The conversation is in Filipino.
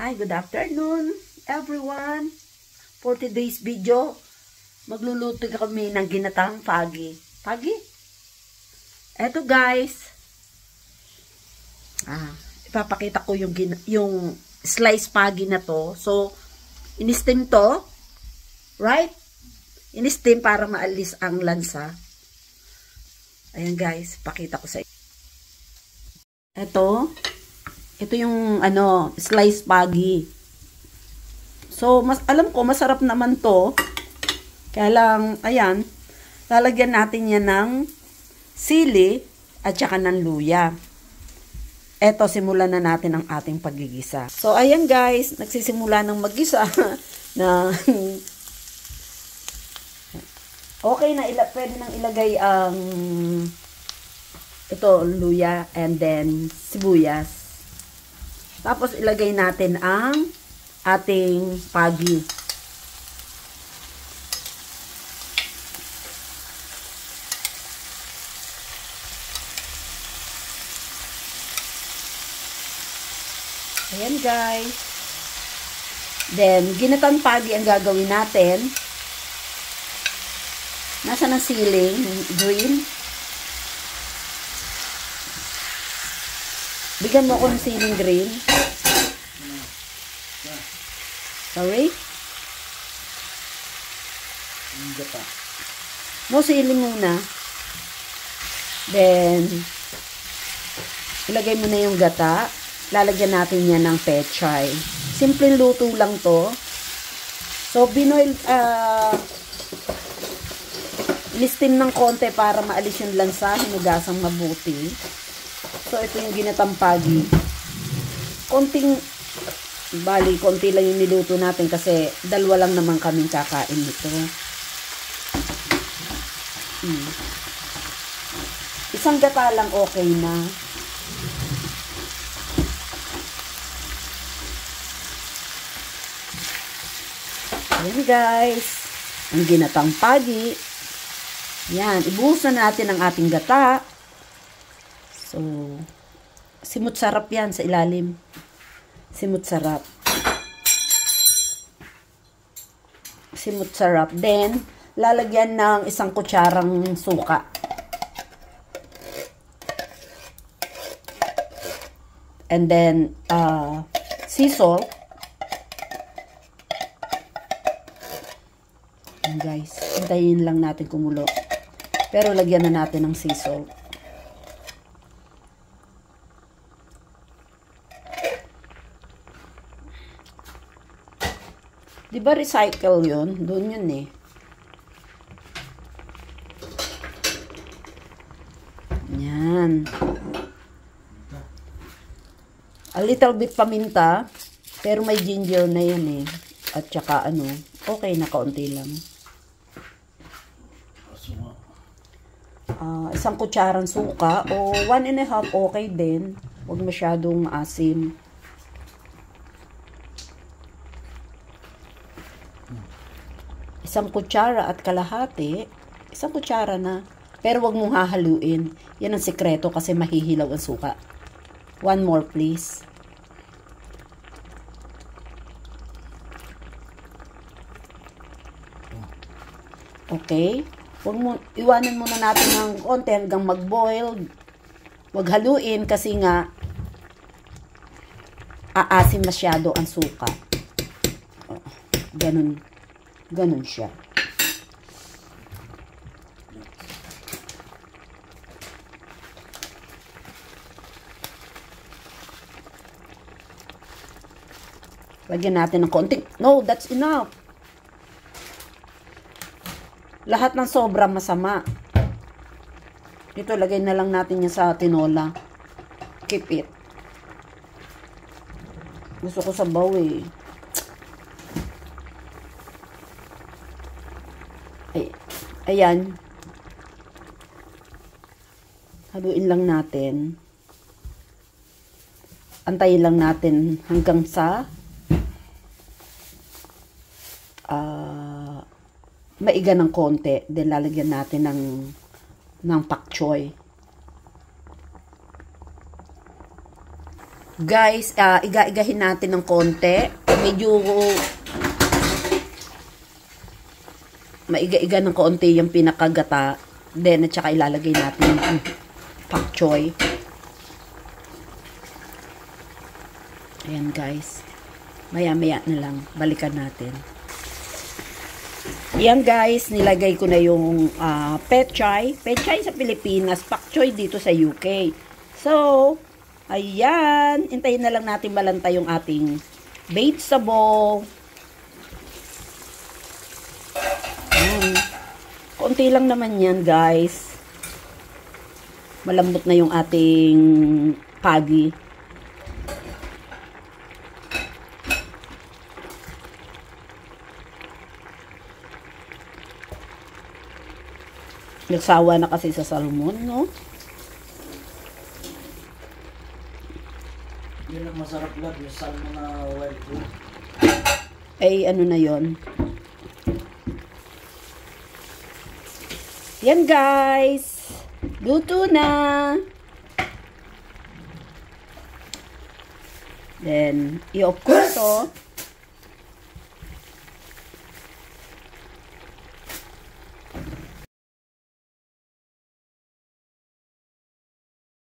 Hi, good afternoon everyone. For today's video, magluluto kami ng ginataang pagi. Pagi? Eto guys. Ipapakita ko yung slice pagi na to. So, in-steam to. Right? In-steam para maalis ang lansa. Ayan guys, pakita ko sa inyo. Ito yung slice pagi. So, alam ko masarap naman to. Kaya lang, ayan, lalagyan natin yan ng sili at saka ng luya. Eto, simulan na natin ang ating paggigisa. So, ayan guys, nagsisimula ng maggisa na okay na, pwede nang ilagay ang ito, luya and then sibuyas. Tapos ilagay natin ang ating pagi. Ayan guys. Then, ginatang pagi ang gagawin natin. Nasa ng siling, green. Bigyan mo ako ng siling green. Sorry? No, siling muna. Then, ilagay mo na yung gata. Lalagyan natin yan ng pechay. Simpleng luto lang to. So, binoil, in-steam ng konti para maalis yung lansa, hinugasang mabuti. So, ito yung ginatang pagi. Konti lang yung niluto natin kasi dalawa lang naman kaming kakain nito. Isang gata lang okay na. Ayan guys, ang ginatang pagi. Yan, ibuhos na natin ang ating gata. So, simut sarap yan sa ilalim. Simut sarap. Simut sarap. Then, lalagyan ng isang kutsarang suka. And then, sea salt. And guys, hintayin lang natin kumulo. Pero lagyan na natin ng sea salt. Diba recycle yun? Doon yun eh. Yan. A little bit paminta. Pero may ginger na yan eh. At saka okay na kaunti lang. Isang kutsarang suka o 1.5 okay din. Huwag masyadong asim. Isang kutsara at kalahati. Isang kutsara na. Pero wag mong hahaluin. Yan ang sikreto kasi mahihilaw ang suka. 1 more please. Okay. Iwanan muna natin ng konti hanggang mag-boil. Wag haluin kasi nga aasim masyado ang suka. Ganun siya. Lagyan natin ng konting. No, that's enough. Lahat ng sobra masama. Dito, lagay na lang natin yan sa tinola. Keep it. Gusto ko sabaw eh. Ayan. Haluin lang natin. Antayin lang natin hanggang sa maiga ng konti. Then lalagyan natin ng pak choy. Guys, iga-igahin natin ng konti. Medyo maiga-iga ng konti yung pinakagata. Then, at saka ilalagay natin yung pak choy. Ayan guys. Maya-maya na lang. Balikan natin. Ayan guys, nilagay ko na yung pechay. Pechay sa Pilipinas, pak choy dito sa UK. So, ayan. Hintayin na lang natin malanta yung ating vegetable. Ayan. Konti lang naman yan guys. Malambot na yung ating pagi. Nagsawa na kasi sa salmon, no? Yun ang masarap lang, yung salmon na wild food. Ay, ano na yon? Yan, guys. Luto na. Then, i-off ko to.